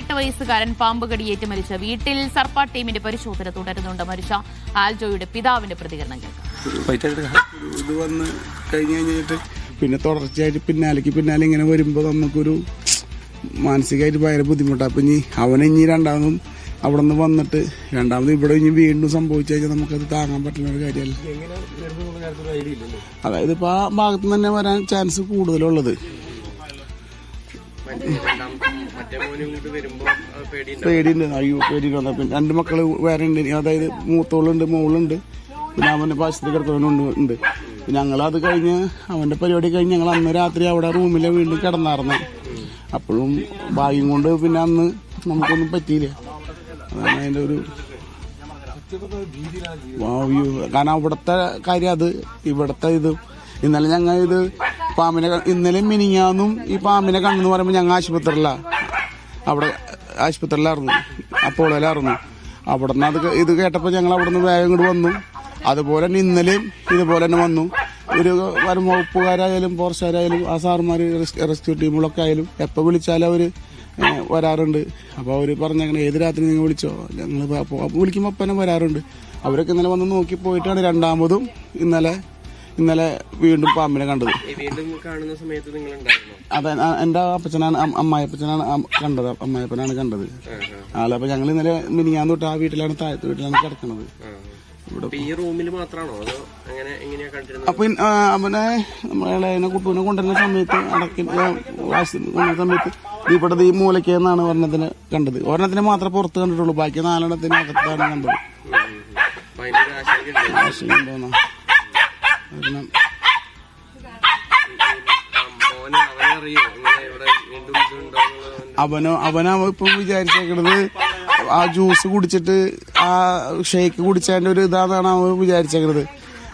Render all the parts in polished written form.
18 വയസ്സുകാരൻ പാമ്പ് കടിയേറ്റ് മരിച്ച വീട്ടിൽ സർപ്പ ടീമിന്റെ പരിശോധന തുടരുന്നുണ്ട്. മരിച്ച ആൽജോയുടെ പിതാവിന്റെ പ്രതികരണം കേൾക്കാം. ഇത് വന്ന് കഴിഞ്ഞിട്ട് പിന്നെ തുടർച്ചയായിട്ട് പിന്നാലെ ഇങ്ങനെ വരുമ്പോൾ നമുക്കൊരു മാനസികമായിട്ട് ഭയങ്കര ബുദ്ധിമുട്ടാണ്. അപ്പം ഇനി രണ്ടാമതും അവിടെ നിന്ന് വന്നിട്ട് രണ്ടാമത് ഇവിടെ ഇനി വീണ്ടും സംഭവിച്ചു കഴിഞ്ഞാൽ നമുക്കത് താങ്ങാൻ പറ്റുന്ന ഒരു കാര്യമല്ല. അതായത് ഇപ്പോൾ ആ ഭാഗത്ത് നിന്ന് തന്നെ വരാൻ ചാൻസ് കൂടുതലുള്ളത്. പേടിയുണ്ട്. അയ്യോ പേടിയുണ്ട്. പിന്നെ 2 മക്കള് വേറെ ഉണ്ട്. അതായത് മൂത്തോളുണ്ട്, മോളുണ്ട്, പിന്നെ അവൻ്റെ ആശുപത്രി കിടക്കുന്നവനുണ്ട്. ഞങ്ങളത് കഴിഞ്ഞ് അവൻ്റെ പരിപാടി കഴിഞ്ഞ് ഞങ്ങൾ അന്ന് രാത്രി അവിടെ റൂമിലെ വീണ്ടും കിടന്നാർന്ന്. അപ്പോഴും ഭാഗ്യം കൊണ്ട് പിന്നെ അന്ന് നമുക്കൊന്നും പറ്റിയില്ല. അതാണ് അതിൻ്റെ ഒരു കാരണം അവിടുത്തെ കാര്യം അത്. ഇവിടുത്തെ ഇത് ഇന്നലെ ഞങ്ങൾ ഇത് പാമ്പിനെ ഇന്നലെ മിനിങ്ങാന്നും ഈ പാമ്പിനെ കണ്ടെന്ന് പറയുമ്പോൾ ഞങ്ങൾ അവിടെ ആശുപത്രിയിലായിരുന്നു, അപ്പോളയിലായിരുന്നു. അവിടെ നിന്ന് ഇത് കേട്ടപ്പോൾ ഞങ്ങൾ അവിടെ നിന്ന് വേഗം ഇങ്ങോട്ട് വന്നു. അതുപോലെ തന്നെ ഇന്നലെയും ഇതുപോലെ തന്നെ വന്നു. ഒരു വകുപ്പുകാരായാലും ഫോറസ്റ്റുകാരായാലും ആ സാറുമാർ റെസ്ക്യൂ ടീമുകളൊക്കെ ആയാലും എപ്പോൾ വിളിച്ചാലും അവർ വരാറുണ്ട്. അപ്പോൾ അവർ പറഞ്ഞങ്ങനെ ഏത് രാത്രി നിങ്ങൾ വിളിച്ചോ, ഞങ്ങൾ വിളിക്കുമ്പോൾ ഒപ്പനെ വരാറുണ്ട്. അവരൊക്കെ ഇന്നലെ വന്ന് നോക്കി പോയിട്ടാണ് രണ്ടാമതും ഇന്നലെ വീണ്ടും പാമ്പിനെ കണ്ടത്. അതെ, എൻ്റെ അമ്മായപ്പച്ചനാണ് കണ്ടത്. അമ്മായപ്പനാണ് കണ്ടത് ആളെ. അപ്പൊ ഞങ്ങൾ ഇന്നലെ മിനിഞ്ഞാന്ന് തൊട്ട് ആ വീട്ടിലാണ്, താഴത്തെ വീട്ടിലാണ് കിടക്കുന്നത്. അപ്പൊ അവനെ നമ്മളെ കുട്ടൂനെ കൊണ്ടുവരുന്ന സമയത്ത് കൊണ്ടുവരുന്ന സമയത്ത് ഇവിടെ ഈ മൂലക്കെന്നാണ് ഒരെണ്ണത്തിന് കണ്ടത്. ഒരെണ്ണത്തിന് മാത്രമേ പുറത്ത് കണ്ടിട്ടുള്ളൂ, ബാക്കി 4 അകത്താണ് കണ്ടത്. ആശയുണ്ടോന്നാ അവനോ ഇപ്പൊ വിചാരിച്ചേക്കണത് ആ ജ്യൂസ് കുടിച്ചിട്ട് ആ ഷേക്ക് കുടിച്ചതിന്റെ ഒരു ഇതാണെന്നാണ് അവൻ വിചാരിച്ചേക്കണത്.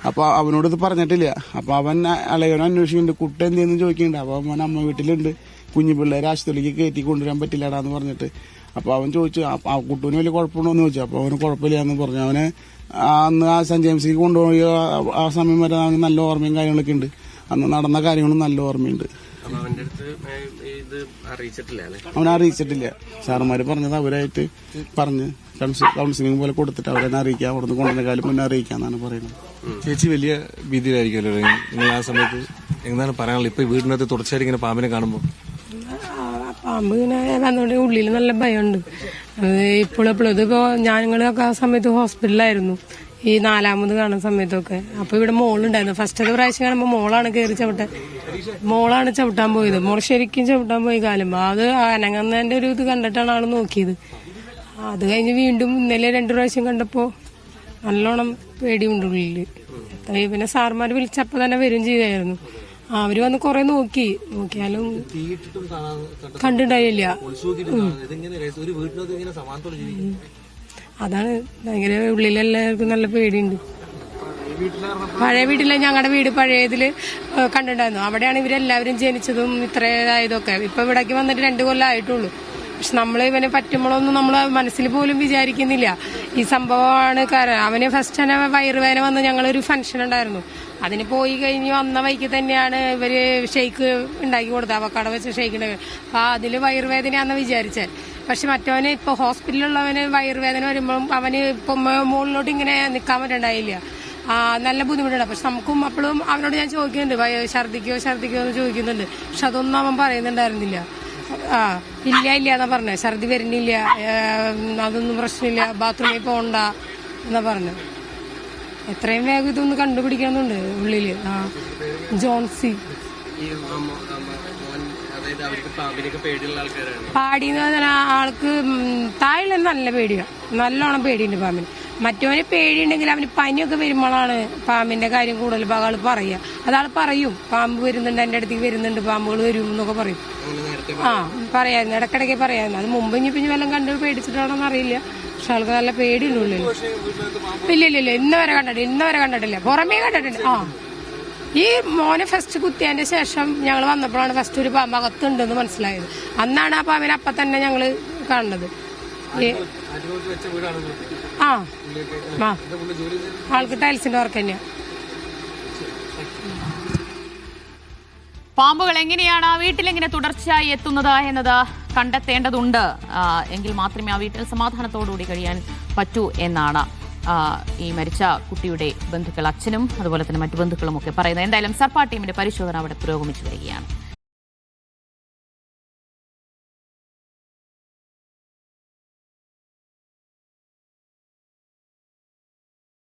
അപ്പൊ അവനോട് ഇത് പറഞ്ഞിട്ടില്ല. അപ്പൊ അവൻ അളയവനെ അന്വേഷിക്കുന്നുണ്ട്, കുട്ടി എന്തെന്ന് ചോദിക്കുന്നുണ്ട്. അപ്പൊ അവൻ അമ്മ വീട്ടിലുണ്ട്, കുഞ്ഞു പിള്ളേരെ ആശുപത്രിയിലേക്ക് കയറ്റി കൊണ്ടുവരാൻ പറ്റില്ലടാന്ന് പറഞ്ഞിട്ട്. അപ്പൊ അവൻ ചോദിച്ചു ആ കുട്ടൂന് വലിയ കുഴപ്പമുണ്ടോന്ന് ചോദിച്ചു. അപ്പൊ അവന് കുഴപ്പമില്ലാന്ന് പറഞ്ഞു. അവന് അന്ന് ആ സെന്റ് ജെയിംസിലേക്ക് കൊണ്ടുപോയി ആ സമയം വരെ അവന് നല്ല ഓർമ്മയും കാര്യങ്ങളൊക്കെ ഉണ്ട്. അന്ന് നടന്ന കാര്യങ്ങളും നല്ല ഓർമ്മയുണ്ട്. അവനെ അറിയിച്ചിട്ടില്ല. സാറുമാര് പറഞ്ഞത് അവരായിട്ട് പറഞ്ഞ് കൗൺസിലിംഗ് പോലെ കൊടുത്തിട്ട് അവരെന്നെ അറിയിക്കാം, അവിടുന്ന് കൊണ്ടുവന്ന കാലം മുന്നേ അറിയിക്കാന്നാണ് പറയുന്നത്. ചേച്ചി വലിയ ഭീതിയിലായിരിക്കുമല്ലോ നിങ്ങൾ ആ സമയത്ത്? എന്താണ് പറയാനുള്ളത് ഇപ്പൊ വീടിനകത്ത് തുടർച്ചയായിട്ട് ഇങ്ങനെ പാമ്പിനെ കാണുമ്പോൾ? പാമ്പ് ഇങ്ങനെ വന്നോണ്ട് ഉള്ളിൽ നല്ല ഭയമുണ്ട്. ഇപ്പോഴെപ്പോഴും ഇതിപ്പോ ഞങ്ങളൊക്കെ ആ സമയത്ത് ഹോസ്പിറ്റലിലായിരുന്നു, ഈ 4ാമത് കാണുന്ന സമയത്തൊക്കെ. അപ്പൊ ഇവിടെ മോളുണ്ടായിരുന്നു. ഫസ്റ്റത്തെ പ്രാവശ്യം കാണുമ്പോൾ മോളാണ് കയറി മോളാണ് ചവിട്ടാൻ പോയത്. മോൾ ശരിക്കും ചവിട്ടാൻ പോയി കാലം. അത് അനങ്ങുന്നതിന്റെ ഒരു ഇത് കണ്ടിട്ടാണ് ആള് നോക്കിയത്. അത് കഴിഞ്ഞ് വീണ്ടും ഇന്നലെ 2 പ്രാവശ്യം കണ്ടപ്പോ നല്ലോണം പേടിയുണ്ട് ഉള്ളില്. പിന്നെ സാറുമാര് വിളിച്ചപ്പോ തന്നെ വരും ചെയ്തായിരുന്നു. അവര് വന്ന് കൊറേ നോക്കിയാലും കണ്ടിണ്ടായില്ല. അതാണ് ഭയങ്കര ഉള്ളിലെല്ലാവർക്കും നല്ല പേടിയുണ്ട്. പഴയ വീട്ടിലെ ഞങ്ങളുടെ വീട് പഴയതില് കണ്ടിട്ടുണ്ടായിരുന്നു. അവിടെയാണ് ഇവരെല്ലാവരും ജനിച്ചതും ഇത്രയായതൊക്കെ. ഇപ്പൊ ഇവിടേക്ക് വന്നിട്ട് 2 കൊല്ലം ആയിട്ടുള്ളൂ. പക്ഷെ നമ്മള് ഇവനെ പറ്റുമ്പോഴൊന്നും നമ്മള് മനസ്സിൽ പോലും വിചാരിക്കുന്നില്ല ഈ സംഭവമാണ് കാരണം. അവന് ഫസ്റ്റ് തന്നെ വയറുവേദന വന്ന് ഞങ്ങളൊരു ഫംഗ്ഷൻ ഉണ്ടായിരുന്നു, അതിന് പോയി കഴിഞ്ഞ് വന്ന വഴിക്ക് തന്നെയാണ് ഇവര് ഷെയ്ക്ക് ഉണ്ടാക്കി കൊടുത്തത്, അവക്കട വെച്ച് ഷെയ്ക്ക് ഉണ്ടാക്കി. അപ്പൊ അതില് വയറുവേദനയാണെന്ന് വിചാരിച്ചാൽ. പക്ഷെ മറ്റവന് ഇപ്പൊ ഹോസ്പിറ്റലിലുള്ളവന് വയറുവേദന വരുമ്പോഴും അവന് ഇപ്പൊ മുകളിലോട്ട് ഇങ്ങനെ നിൽക്കാൻ പറ്റണ്ടായില്ല. നല്ല ബുദ്ധിമുട്ടുണ്ട്. പക്ഷെ നമുക്കും അപ്പോഴും അവനോട് ഞാൻ ചോദിക്കുന്നുണ്ട്, ഛർദിക്കോ എന്ന് ചോദിക്കുന്നുണ്ട്. പക്ഷെ അതൊന്നും അവൻ പറയുന്നുണ്ടായിരുന്നില്ല. ഇല്ല എന്നാ പറഞ്ഞത്, ഛർദി വരുന്നില്ല, അതൊന്നും പ്രശ്നമില്ല, ബാത്റൂമിൽ പോകണ്ട എന്നാ പറഞ്ഞു. എത്രയും വേഗം ഇതൊന്ന് കണ്ടുപിടിക്കണമെന്നുണ്ട് ഉള്ളില്. ജോൺസി പാടിന്ന് പറഞ്ഞാൽ ആൾക്ക് താഴെ നല്ല പേടിയാണ്, നല്ലോണം പേടിയുണ്ട് പാമ്പിന്. മറ്റവന് പേടിയുണ്ടെങ്കിൽ അവന് പനിയൊക്കെ വരുമ്പോഴാണ് പാമ്പിന്റെ കാര്യം കൂടുതൽ ആള് പറയുക. അതാൾ പറയും, പാമ്പ് വരുന്നുണ്ട്, എന്റെ അടുത്തേക്ക് വരുന്നുണ്ട്, പാമ്പുകൾ വരും എന്നൊക്കെ പറയും. പറയായിരുന്നു, ഇടക്കിടയ്ക്ക് പറയായിരുന്നു. അത് മുമ്പ് ഇനി വല്ലതും കണ്ട് പേടിച്ചിട്ടാണോന്ന് അറിയില്ല. പക്ഷെ ആൾക്ക് നല്ല പേടിയുണ്ട് ഉള്ളിൽ. ഇല്ല ഇന്നവരെ കണ്ടിട്ടില്ല, പുറമേ കണ്ടിട്ടുണ്ട്. ഈ മോനെ ഫസ്റ്റ് കുത്തിയതിന്റെ ശേഷം ഞങ്ങൾ വന്നപ്പോഴാണ് ഫസ്റ്റ് ഒരു പാമ്പ് അകത്തുണ്ടെന്ന് മനസ്സിലായത്. അന്നാണ് ആ പാമ്പിനെ അപ്പൊ തന്നെ ഞങ്ങള് കാണുന്നത്. ആൾക്ക് ടൈൽസിന്റെ വർക്ക് തന്നെയാ. പാമ്പുകൾ എങ്ങനെയാണ് വീട്ടിലെങ്ങനെ തുടർച്ചയായി എത്തുന്നത് എന്നത് കണ്ടെത്തേണ്ടതുണ്ട്. എങ്കിൽ മാത്രമേ ആ വീട്ടിൽ സമാധാനത്തോടുകൂടി കഴിയാൻ പറ്റൂ എന്നാണ് ഈ മരിച്ച കുട്ടിയുടെ ബന്ധുക്കൾ, അച്ഛനും അതുപോലെ തന്നെ മറ്റു ബന്ധുക്കളും ഒക്കെ പറയുന്നത്. എന്തായാലും സർപ്പ ടീമിന്റെ പരിശോധന അവിടെ പുരോഗമിച്ചു വരികയാണ്.